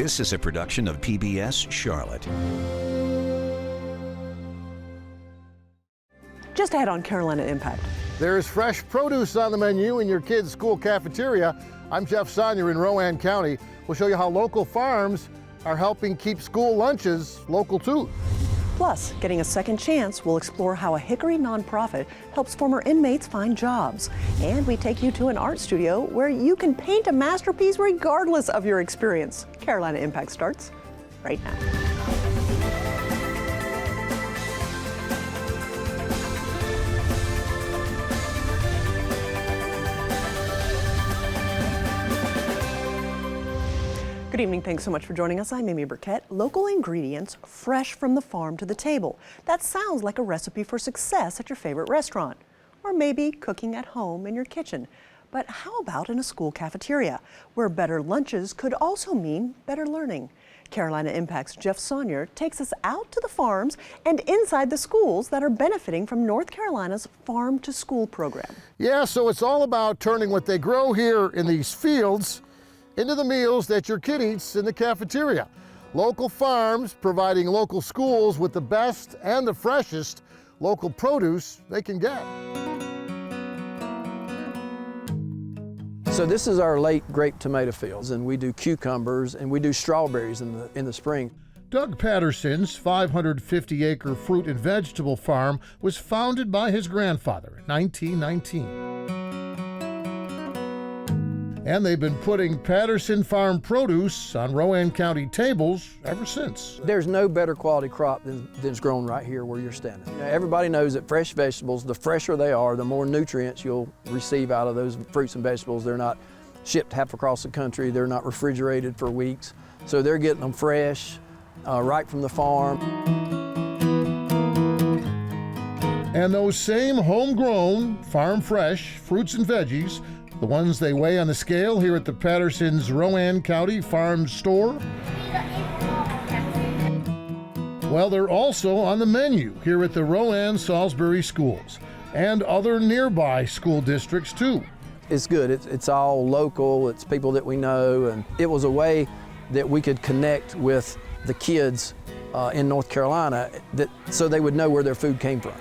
This is a production of PBS Charlotte. Just ahead on Carolina Impact. There's fresh produce on the menu in your kids' school cafeteria. I'm Jeff Sonnier in Rowan County. We'll show you how local farms are helping keep school lunches local too. Plus, getting a second chance, we'll explore how a Hickory nonprofit helps former inmates find jobs. And we take you to an art studio where you can paint a masterpiece regardless of your experience. Carolina Impact starts right now. Good evening. Thanks so much for joining us. I'm Amy Burkett. Local ingredients, fresh from the farm to the table. That sounds like a recipe for success at your favorite restaurant, or maybe cooking at home in your kitchen. But how about in a school cafeteria, where better lunches could also mean better learning? Carolina Impact's Jeff Sonnier takes us out to the farms and inside the schools that are benefiting from North Carolina's Farm to School program. Yeah, so it's all about turning what they grow here in these fields into the meals that your kid eats in the cafeteria. Local farms providing local schools with the best and the freshest local produce they can get. So this is our late grape tomato fields, and we do cucumbers and we do strawberries in the spring. Doug Patterson's 550-acre fruit and vegetable farm was founded by his grandfather in 1919. And they've been putting Patterson Farm produce on Rowan County tables ever since. There's no better quality crop than's grown right here where you're standing. You know, everybody knows that fresh vegetables, the fresher they are, the more nutrients you'll receive out of those fruits and vegetables. They're not shipped half across the country. They're not refrigerated for weeks. So they're getting them fresh, right from the farm. And those same homegrown, farm fresh fruits and veggies, the ones they weigh on the scale here at the Patterson's Rowan County Farm Store, well, they're also on the menu here at the Rowan Salisbury schools and other nearby school districts too. It's good. It's all local. It's people that we know, and it was a way that we could connect with the kids in North Carolina so they would know where their food came from.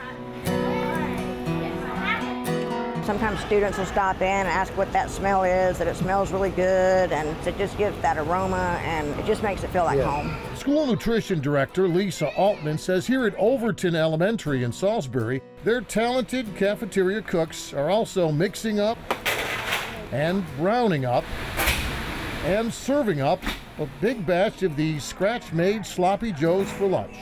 Sometimes students will stop in and ask what that smell is, that it smells really good, and it just gives that aroma, and it just makes it feel like home. School nutrition director Lisa Altman says here at Overton Elementary in Salisbury, their talented cafeteria cooks are also mixing up and browning up and serving up a big batch of these scratch-made Sloppy Joes for lunch,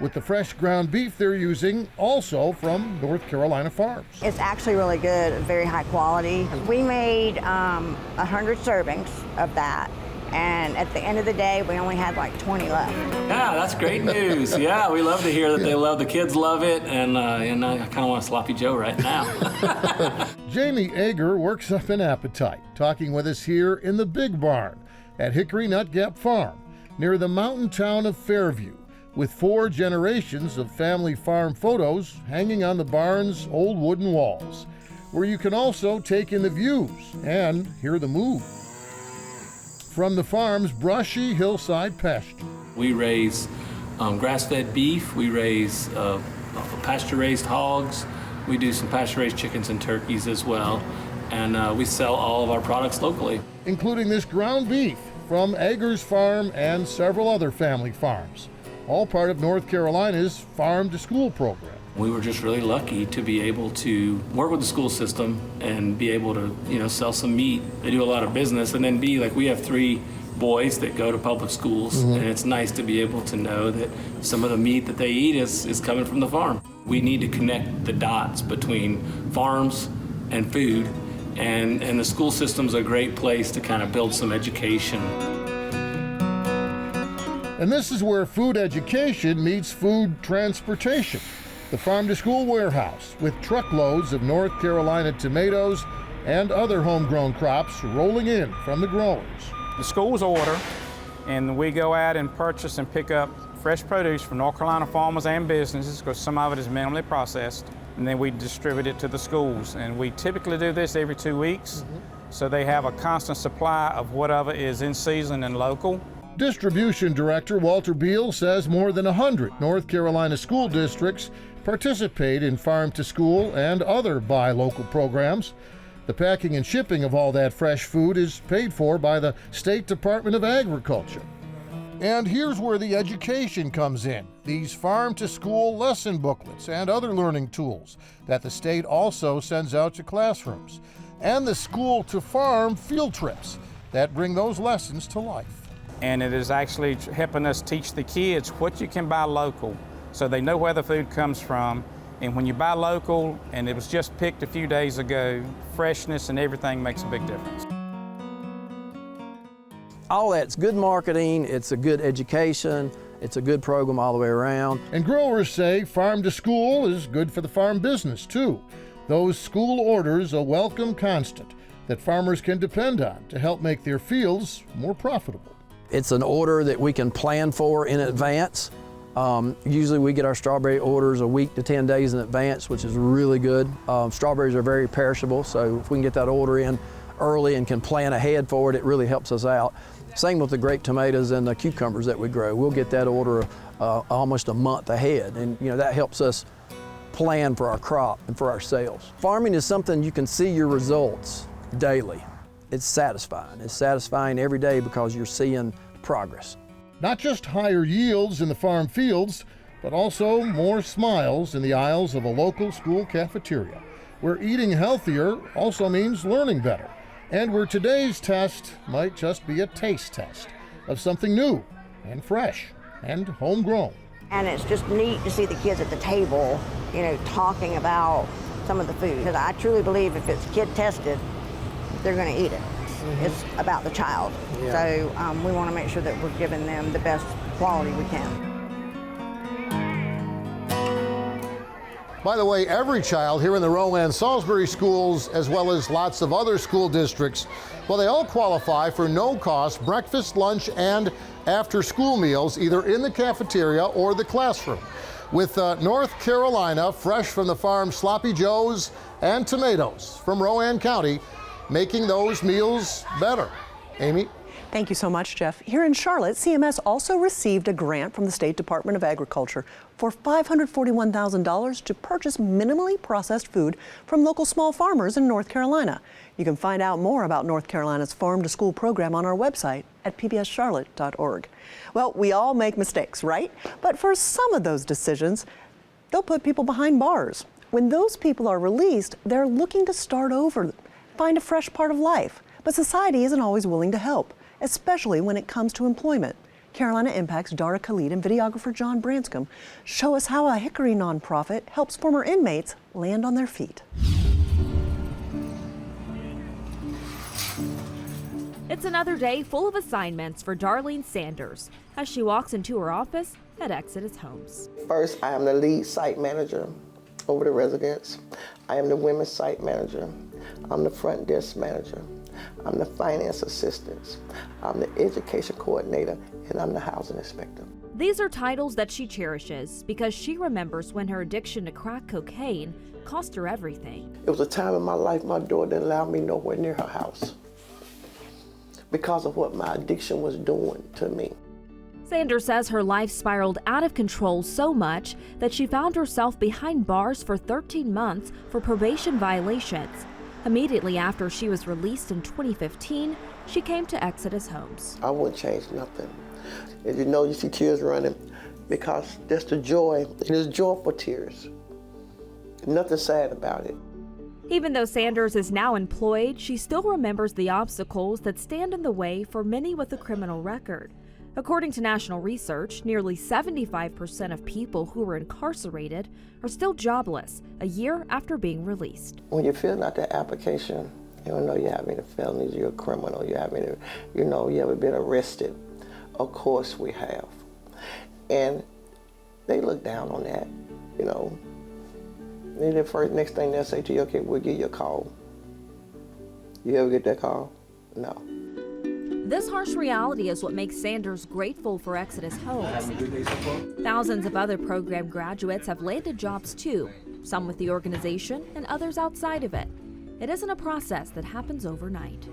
with the fresh ground beef they're using also from North Carolina farms. It's actually really good, very high quality. We made 100 servings of that, and at the end of the day, we only had like 20 left. Yeah, that's great news. Yeah, we love to hear that they love, the kids love it, and I kind of want a Sloppy Joe right now. Jamie Ager works up an appetite, talking with us here in the Big Barn at Hickory Nut Gap Farm, near the mountain town of Fairview, with 4 generations of family farm photos hanging on the barn's old wooden walls, where you can also take in the views and hear the moo from the farm's brushy hillside pasture. We raise grass-fed beef, we raise pasture-raised hogs, we do some pasture-raised chickens and turkeys as well, and we sell all of our products locally. Including this ground beef from Ager's Farm and several other family farms, all part of North Carolina's Farm to School program. We were just really lucky to be able to work with the school system and be able to, sell some meat. They do a lot of business, and then we have 3 boys that go to public schools, and it's nice to be able to know that some of the meat that they eat is coming from the farm. We need to connect the dots between farms and food, and the school system's a great place to kind of build some education. And this is where food education meets food transportation. The Farm to School warehouse with truckloads of North Carolina tomatoes and other homegrown crops rolling in from the growers. The schools order, and we go out and purchase and pick up fresh produce from North Carolina farmers and businesses, because some of it is minimally processed, and then we distribute it to the schools. And we typically do this every 2 weeks, so they have a constant supply of whatever is in season and local. Distribution Director Walter Beal says more than 100 North Carolina school districts participate in Farm to School and other buy local programs. The packing and shipping of all that fresh food is paid for by the State Department of Agriculture. And here's where the education comes in. These Farm to School lesson booklets and other learning tools that the state also sends out to classrooms. And the School to Farm field trips that bring those lessons to life. And it is actually helping us teach the kids what you can buy local so they know where the food comes from. And when you buy local and it was just picked a few days ago, freshness and everything makes a big difference. All that's good marketing, it's a good education, it's a good program all the way around. And growers say Farm to School is good for the farm business too. Those school orders a welcome constant that farmers can depend on to help make their fields more profitable. It's an order that we can plan for in advance. Usually we get our strawberry orders a week to 10 days in advance, which is really good. Strawberries are very perishable, so if we can get that order in early and can plan ahead for it, it really helps us out. Same with the grape tomatoes and the cucumbers that we grow. We'll get that order almost a month ahead, and that helps us plan for our crop and for our sales. Farming is something you can see your results daily. It's satisfying. It's satisfying every day because you're seeing progress. Not just higher yields in the farm fields, but also more smiles in the aisles of a local school cafeteria, where eating healthier also means learning better, and where today's test might just be a taste test of something new and fresh and homegrown. And it's just neat to see the kids at the table, talking about some of the food. Because I truly believe if it's kid tested, they're going to eat it. It's about the child. Yeah. So we want to make sure that we're giving them the best quality we can. By the way, every child here in the Rowan Salisbury schools, as well as lots of other school districts, well, they all qualify for no-cost breakfast, lunch, and after-school meals, either in the cafeteria or the classroom. With North Carolina fresh from the farm sloppy joes and tomatoes from Rowan County, making those meals better. Amy? Thank you so much, Jeff. Here in Charlotte, CMS also received a grant from the State Department of Agriculture for $541,000 to purchase minimally processed food from local small farmers in North Carolina. You can find out more about North Carolina's Farm to School program on our website at pbscharlotte.org. Well, we all make mistakes, right? But for some of those decisions, they'll put people behind bars. When those people are released, they're looking to start over, find a fresh part of life. But society isn't always willing to help, especially when it comes to employment. Carolina Impact's Dara Khalid and videographer John Branscombe show us how a Hickory nonprofit helps former inmates land on their feet. It's another day full of assignments for Darlene Sanders as she walks into her office at Exodus Homes. First, I am the lead site manager over the residents. I am the women's site manager. I'm the front desk manager. I'm the finance assistant. I'm the education coordinator, and I'm the housing inspector. These are titles that she cherishes because she remembers when her addiction to crack cocaine cost her everything. It was a time in my life my daughter didn't allow me nowhere near her house because of what my addiction was doing to me. Sanders says her life spiraled out of control so much that she found herself behind bars for 13 months for probation violations. Immediately after she was released in 2015, she came to Exodus Homes. I wouldn't change nothing. And you see tears running because that's the joy. It is joyful tears. Nothing sad about it. Even though Sanders is now employed, she still remembers the obstacles that stand in the way for many with a criminal record. According to national research, nearly 75% of people who are incarcerated are still jobless a year after being released. When you're filling out that application, you don't know you have any felonies, you're a criminal, you haven't been arrested. Of course we have. And they look down on that, And the next thing they'll say to you, okay, we'll give you a call. You ever get that call? No. This harsh reality is what makes Sanders grateful for Exodus Homes. Thousands of other program graduates have landed jobs too, some with the organization and others outside of it. it isn't a process that happens overnight.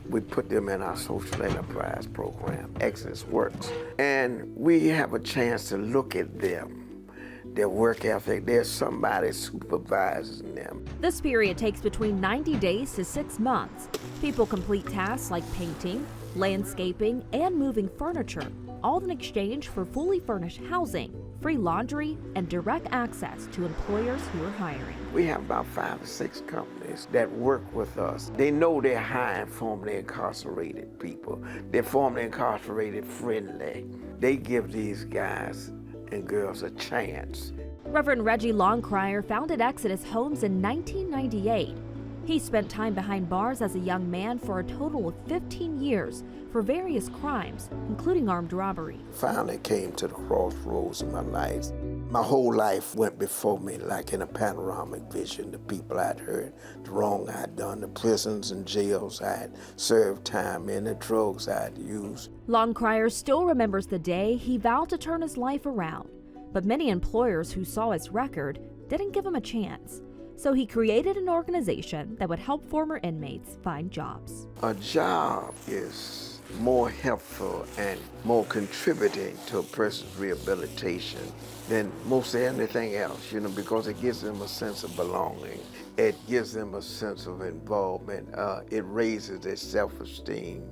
We put them in our social enterprise program, Exodus Works, and we have a chance to look at them, their work ethic. There's somebody supervising them. This period takes between 90 days to 6 months. People complete tasks like painting, landscaping, and moving furniture, all in exchange for fully furnished housing, free laundry, and direct access to employers who are hiring. We have about 5 or 6 companies that work with us. They know they're hiring formerly incarcerated people. They're formerly incarcerated friendly. They give these guys and girls a chance. Reverend Reggie Longcrier founded Exodus Homes in 1998. He spent time behind bars as a young man for a total of 15 years for various crimes, including armed robbery. Finally came to the crossroads of my life. My whole life went before me like in a panoramic vision. The people I'd heard, the wrong I'd done, the prisons and jails I had served time in, the drugs I'd used. Longcrier still remembers the day he vowed to turn his life around, but many employers who saw his record didn't give him a chance. So he created an organization that would help former inmates find jobs. A job is more helpful and more contributing to a person's rehabilitation than most anything else, because it gives them a sense of belonging. It gives them a sense of involvement. It raises their self-esteem,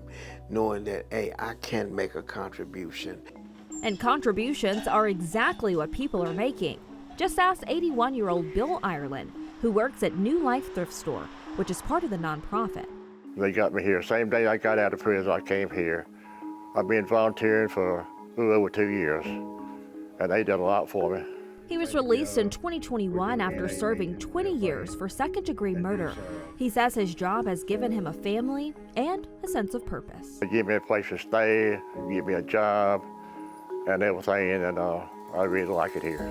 knowing that, hey, I can make a contribution. And contributions are exactly what people are making. Just ask 81-year-old Bill Ireland, who works at New Life Thrift Store, which is part of the nonprofit. They got me here. Same day I got out of prison, I came here. I've been volunteering for a little over 2 years, and they did a lot for me. He was released in 2021 after serving 20 years for second-degree murder. He says his job has given him a family and a sense of purpose. They give me a place to stay, give me a job, and everything, and I really like it here.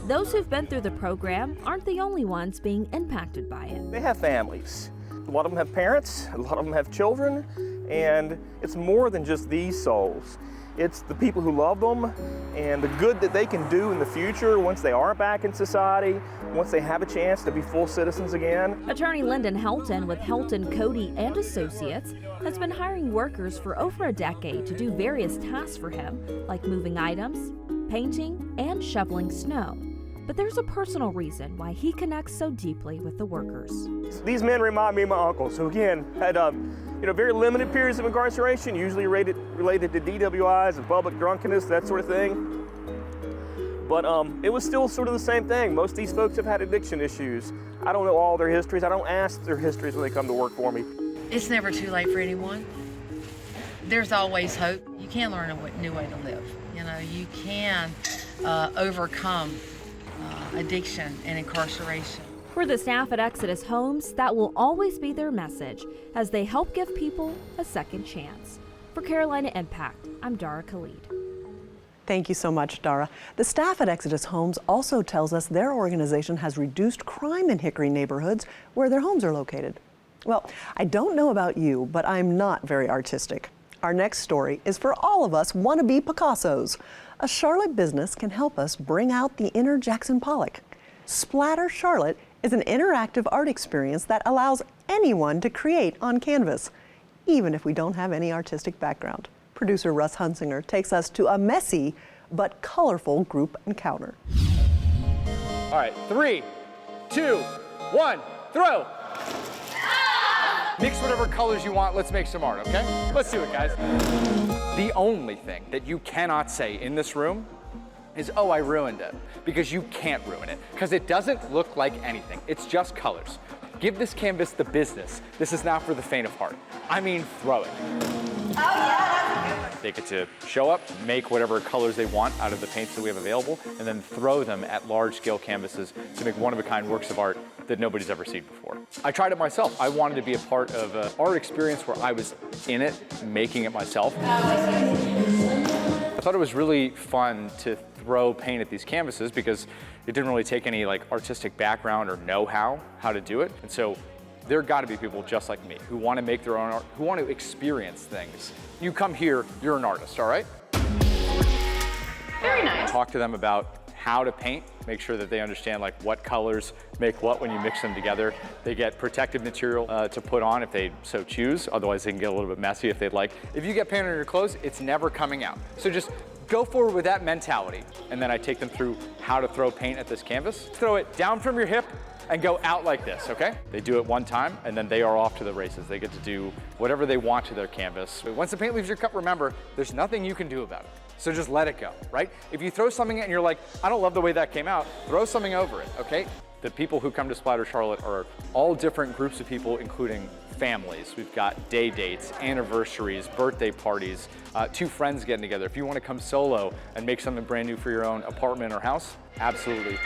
Those who've been through the program aren't the only ones being impacted by it. They have families. A lot of them have parents, a lot of them have children, and it's more than just these souls. It's the people who love them and the good that they can do in the future once they are back in society, once they have a chance to be full citizens again. Attorney Lyndon Helton with Helton, Cody & Associates has been hiring workers for over a decade to do various tasks for him, like moving items, painting, and shoveling snow. But there's a personal reason why he connects so deeply with the workers. These men remind me of my uncles, who again had very limited periods of incarceration, usually related to DWIs and public drunkenness, that sort of thing. But it was still sort of the same thing. Most of these folks have had addiction issues. I don't know all their histories. I don't ask their histories when they come to work for me. It's never too late for anyone. There's always hope. You can learn a new way to live. You can overcome addiction and incarceration. For the staff at Exodus Homes, that will always be their message as they help give people a second chance. For Carolina Impact, I'm Dara Khalid. Thank you so much, Dara. The staff at Exodus Homes also tells us their organization has reduced crime in Hickory neighborhoods where their homes are located. Well, I don't know about you, but I'm not very artistic. Our next story is for all of us wannabe Picassos. A Charlotte business can help us bring out the inner Jackson Pollock. Splatter Charlotte is an interactive art experience that allows anyone to create on canvas, even if we don't have any artistic background. Producer Russ Hunsinger takes us to a messy but colorful group encounter. All right, 3, 2, 1, throw! Mix whatever colors you want. Let's make some art, okay? Let's do it, guys. The only thing that you cannot say in this room is, oh, I ruined it. Because you can't ruin it. Because it doesn't look like anything. It's just colors. Give this canvas the business. This is not for the faint of heart. I mean, throw it. Oh, yeah, that's a good one. They get to show up, make whatever colors they want out of the paints that we have available, and then throw them at large-scale canvases to make one-of-a-kind works of art that nobody's ever seen before. I tried it myself. I wanted to be a part of an art experience where I was in it, making it myself. I thought it was really fun to throw paint at these canvases because it didn't really take any artistic background or know-how to do it. And so there got to be people just like me who want to make their own art, who want to experience things. You come here, you're an artist, all right? Very nice. Talk to them about how to paint, make sure that they understand like what colors make what when you mix them together. They get protective material to put on if they so choose, otherwise they can get a little bit messy if they'd like. If you get paint on your clothes, it's never coming out. So just go forward with that mentality. And then I take them through how to throw paint at this canvas. Throw it down from your hip and go out like this, okay? They do it one time and then they are off to the races. They get to do whatever they want to their canvas. But once the paint leaves your cup, remember, there's nothing you can do about it. So just let it go, right? If you throw something and you're like, I don't love the way that came out, throw something over it, okay? The people who come to Splatter Charlotte are all different groups of people, including families. We've got day dates, anniversaries, birthday parties, two friends getting together. If you want to come solo and make something brand new for your own apartment or house, absolutely.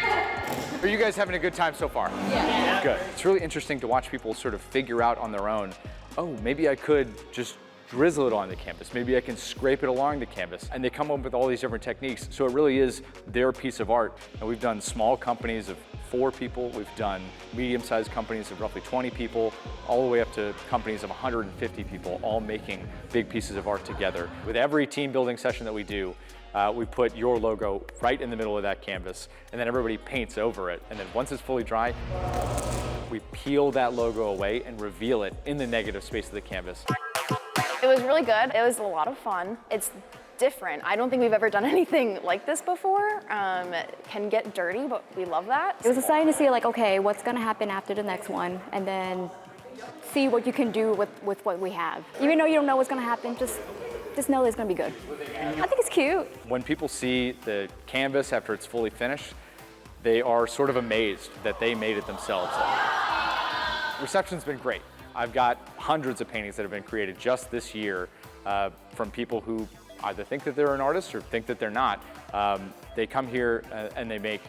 Are you guys having a good time so far? Yeah. Good. It's really interesting to watch people sort of figure out on their own, oh, maybe I could just drizzle it on the canvas. Maybe I can scrape it along the canvas. And they come up with all these different techniques. So it really is their piece of art. And we've done small companies of 4 people. We've done medium-sized companies of roughly 20 people, all the way up to companies of 150 people, all making big pieces of art together. With every team building session that we do, we put your logo right in the middle of that canvas, and then everybody paints over it. And then once it's fully dry, we peel that logo away and reveal it in the negative space of the canvas. It was really good. It was a lot of fun. It's different. I don't think we've ever done anything like this before. It can get dirty, but we love that. It was exciting to see like, okay, what's gonna happen after the next one, and then see what you can do with what we have. Even though you don't know what's gonna happen, just know it's gonna be good. I think it's cute. When people see the canvas after it's fully finished, they are sort of amazed that they made it themselves. Reception's been great. I've got hundreds of paintings that have been created just this year from people who either think that they're an artist or think that they're not. They come here and they make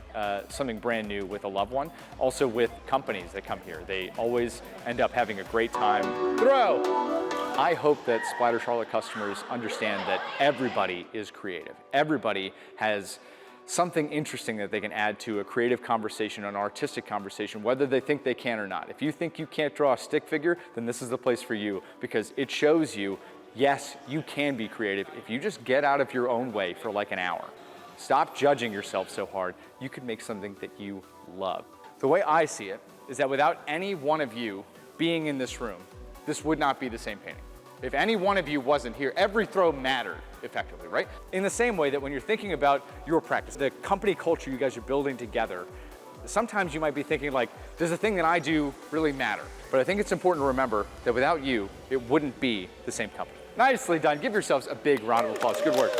something brand new with a loved one. Also with companies that come here. They always end up having a great time. Throw! I hope that Splatter Charlotte customers understand that everybody is creative. Everybody has something interesting that they can add to a creative conversation, an artistic conversation, whether they think they can or not. If you think you can't draw a stick figure, then this is the place for you, because it shows you, yes, you can be creative if you just get out of your own way for like an hour. Stop judging yourself so hard. You could make something that you love. The way I see it is that without any one of you being in this room, this would not be the same painting. If any one of you wasn't here, every throw mattered effectively, right? In the same way that when you're thinking about your practice, the company culture you guys are building together, sometimes you might be thinking like, does the thing that I do really matter? But I think it's important to remember that without you, it wouldn't be the same company. Nicely done. Give yourselves a big round of applause. Good work.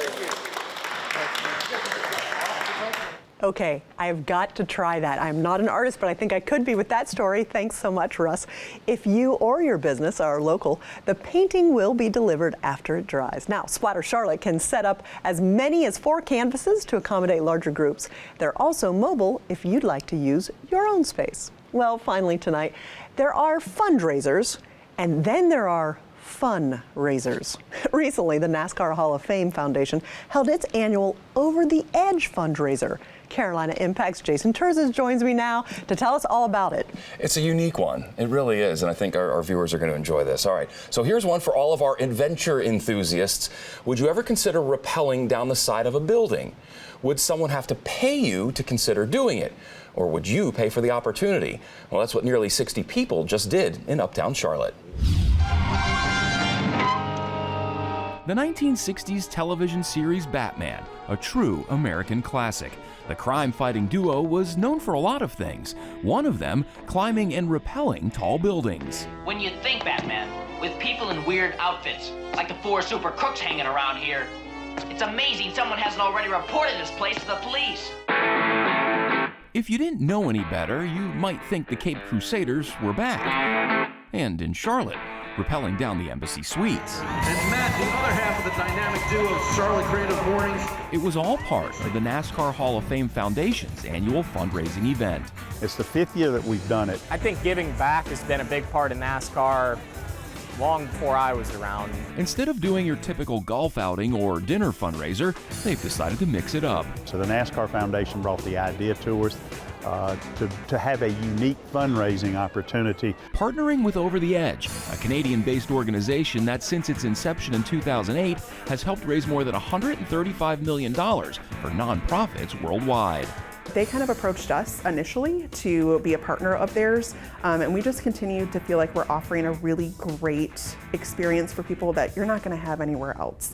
Okay, I've got to try that. I'm not an artist, but I think I could be with that story. Thanks so much, Russ. If you or your business are local, the painting will be delivered after it dries. Now, Splatter Charlotte can set up as many as 4 canvases to accommodate larger groups. They're also mobile if you'd like to use your own space. Well, finally tonight, there are fundraisers, and then there are fundraisers. Recently, the NASCAR Hall of Fame Foundation held its annual Over the Edge fundraiser. Carolina Impact's Jason Terzis joins me now to tell us all about it. It's a unique one. It really is, and I think our viewers are going to enjoy this. All right, so here's one for all of our adventure enthusiasts. Would you ever consider rappelling down the side of a building? Would someone have to pay you to consider doing it? Or would you pay for the opportunity? Well, that's what nearly 60 people just did in Uptown Charlotte. The 1960s television series Batman, a true American classic. The crime-fighting duo was known for a lot of things, one of them climbing and rappelling tall buildings. When you think Batman, with people in weird outfits, like the 4 super crooks hanging around here, it's amazing someone hasn't already reported this place to the police. If you didn't know any better, you might think the Cape Crusaders were back. And in Charlotte, rappelling down the Embassy Suites. And Matt, the other half of the dynamic duo of Charlotte Creative Mornings. It was all part of the NASCAR Hall of Fame Foundation's annual fundraising event. It's the 5th year that we've done it. I think giving back has been a big part of NASCAR long before I was around. Instead of doing your typical golf outing or dinner fundraiser, they've decided to mix it up. So the NASCAR Foundation brought the idea to us to have a unique fundraising opportunity. Partnering with Over the Edge, a Canadian-based organization that since its inception in 2008 has helped raise more than $135 million for nonprofits worldwide. They kind of approached us initially to be a partner of theirs, and we just continue to feel like we're offering a really great experience for people that you're not going to have anywhere else.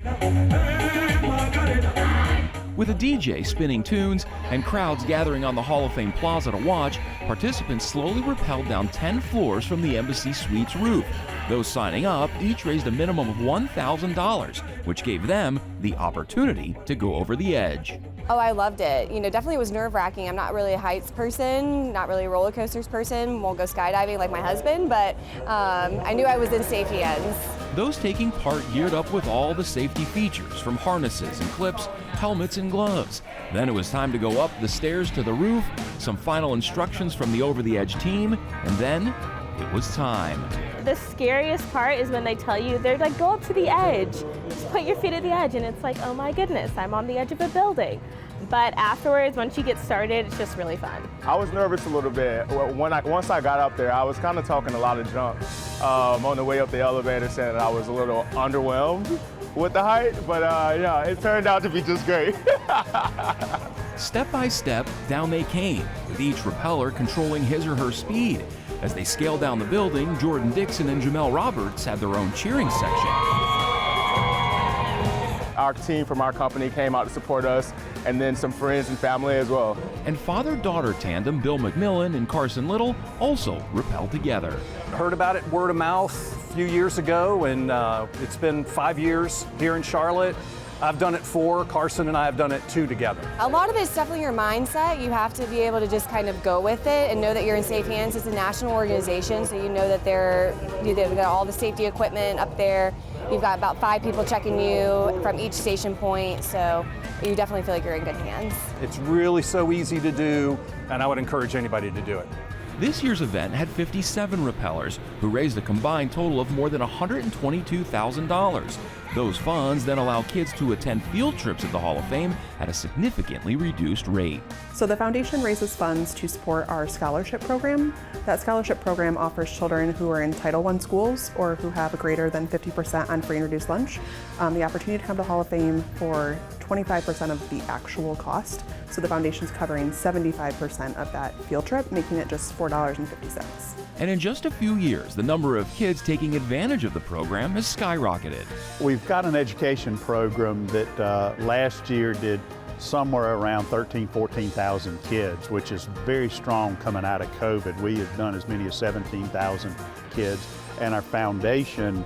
With a DJ spinning tunes and crowds gathering on the Hall of Fame Plaza to watch, participants slowly rappelled down 10 floors from the Embassy Suites roof. Those signing up each raised a minimum of $1,000, which gave them the opportunity to go over the edge. Oh, I loved it. You know, definitely was nerve-wracking. I'm not really a heights person, not really a roller coasters person, won't go skydiving like my husband, but I knew I was in safe hands. Those taking part geared up with all the safety features, from harnesses and clips, helmets and gloves. Then it was time to go up the stairs to the roof, some final instructions from the Over the Edge team, and then it was time. The scariest part is when they tell you, they're like, go up to the edge, just put your feet at the edge, and it's like, oh my goodness, I'm on the edge of a building. But afterwards, once you get started, it's just really fun. I was nervous a little bit. Once I got up there, I was kind of talking a lot of junk on the way up the elevator, saying that I was a little underwhelmed with the height, but yeah, it turned out to be just great. Step by step, down they came, with each rappeller controlling his or her speed. As they scaled down the building, Jordan Dixon and Jamel Roberts had their own cheering section. Our team from our company came out to support us, and then some friends and family as well. And father-daughter tandem Bill McMillan and Carson Little also rappelled together. Heard about it word of mouth a few years ago, and it's been 5 years here in Charlotte. I've done it 4, Carson and I have done it 2 together. A lot of it's definitely your mindset. You have to be able to just kind of go with it and know that you're in safe hands. It's a national organization, so you know that they've got all the safety equipment up there. You've got about 5 people checking you from each station point, so you definitely feel like you're in good hands. It's really so easy to do, and I would encourage anybody to do it. This year's event had 57 rappellers who raised a combined total of more than $122,000. Those funds then allow kids to attend field trips at the Hall of Fame at a significantly reduced rate. So the foundation raises funds to support our scholarship program. That scholarship program offers children who are in Title I schools or who have a greater than 50% on free and reduced lunch the opportunity to come to Hall of Fame for 25% of the actual cost. So the foundation's covering 75% of that field trip, making it just $4.50. And in just a few years, the number of kids taking advantage of the program has skyrocketed. We've got an education program that last year did somewhere around 14,000 kids, which is very strong coming out of COVID. We have done as many as 17,000 kids, and our foundation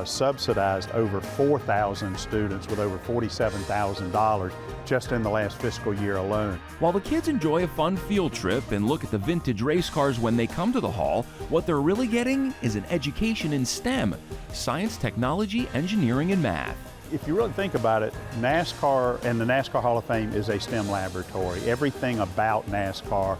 subsidized over 4,000 students with over $47,000 just in the last fiscal year alone. While the kids enjoy a fun field trip and look at the vintage race cars when they come to the hall, what they're really getting is an education in STEM: science, technology, engineering, and math. If you really think about it, NASCAR and the NASCAR Hall of Fame is a STEM laboratory. Everything about NASCAR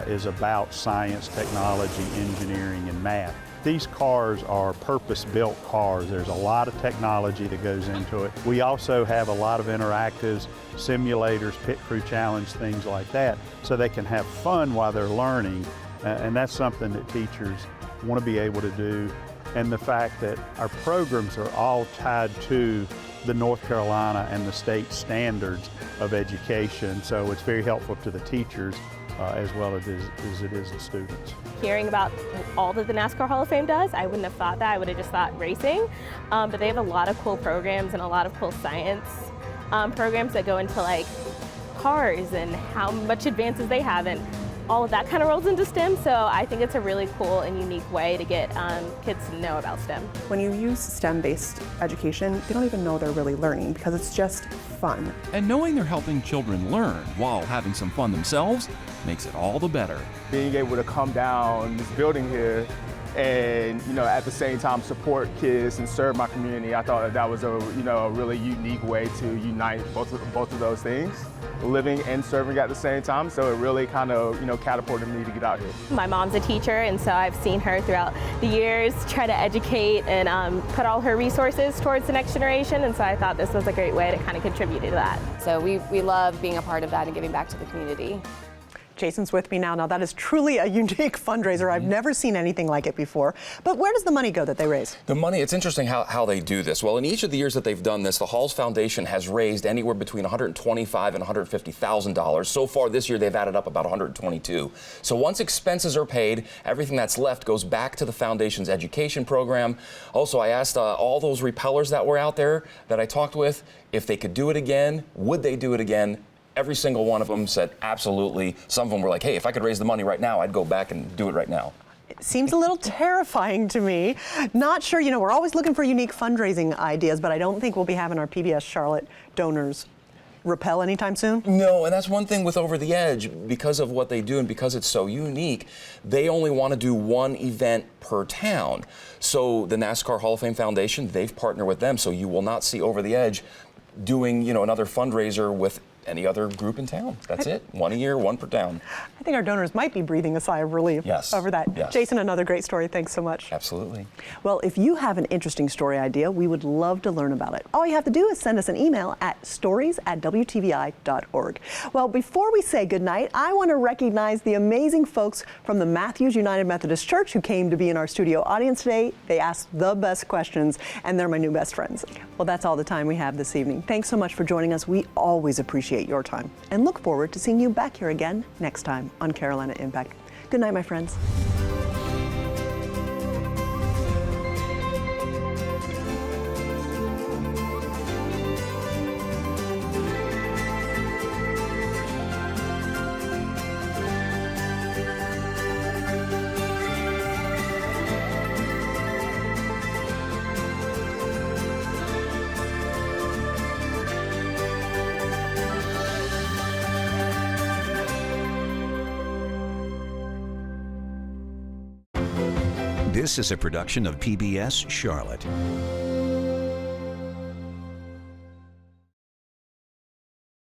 is about science, technology, engineering, and math. These cars are purpose-built cars. There's a lot of technology that goes into it. We also have a lot of interactives, simulators, pit crew challenge, things like that, so they can have fun while they're learning. And that's something that teachers want to be able to do. And the fact that our programs are all tied to the North Carolina and the state standards of education, so it's very helpful to the teachers as well as it is the students. Hearing about all that the NASCAR Hall of Fame does, I wouldn't have thought that. I would have just thought racing. But they have a lot of cool programs and a lot of cool science programs that go into like cars and how much advances they have, and all of that kind of rolls into STEM. So I think it's a really cool and unique way to get kids to know about STEM. When you use STEM-based education, they don't even know they're really learning because it's just fun. And knowing they're helping children learn while having some fun themselves makes it all the better. Being able to come down this building here and at the same time support kids and serve my community. I thought that was a really unique way to unite both of those things, living and serving at the same time. So it really kind of catapulted me to get out here. My mom's a teacher, and so I've seen her throughout the years try to educate and put all her resources towards the next generation, and so I thought this was a great way to kind of contribute to that. So we love being a part of that and giving back to the community. Jason's with me now. Now that is truly a unique fundraiser. I've never seen anything like it before. But where does the money go that they raise? The money, it's interesting how they do this. Well, in each of the years that they've done this, the Halls Foundation has raised anywhere between $125,000 and $150,000. So far this year, they've added up about $122,000. So once expenses are paid, everything that's left goes back to the foundation's education program. Also, I asked all those repellers that were out there that I talked with if they could do it again, would they do it again? Every single one of them said absolutely. Some of them were like, hey, if I could raise the money right now, I'd go back and do it right now. It seems a little terrifying to me. Not sure, we're always looking for unique fundraising ideas, but I don't think we'll be having our PBS Charlotte donors rappel anytime soon? No, and that's one thing with Over the Edge. Because of what they do and because it's so unique, they only want to do one event per town. So the NASCAR Hall of Fame Foundation, they've partnered with them, so you will not see Over the Edge doing, another fundraiser with any other group in town. That's it. One a year, one per town. I think our donors might be breathing a sigh of relief over that. Yes. Jason, another great story. Thanks so much. Absolutely. Well, if you have an interesting story idea, we would love to learn about it. All you have to do is send us an email at stories@wtvi.org. Well, before we say goodnight, I want to recognize the amazing folks from the Matthews United Methodist Church who came to be in our studio audience today. They asked the best questions, and they're my new best friends. Well, that's all the time we have this evening. Thanks so much for joining us. We always appreciate your time and look forward to seeing you back here again next time on Carolina Impact. Good night, my friends. This is a production of PBS Charlotte.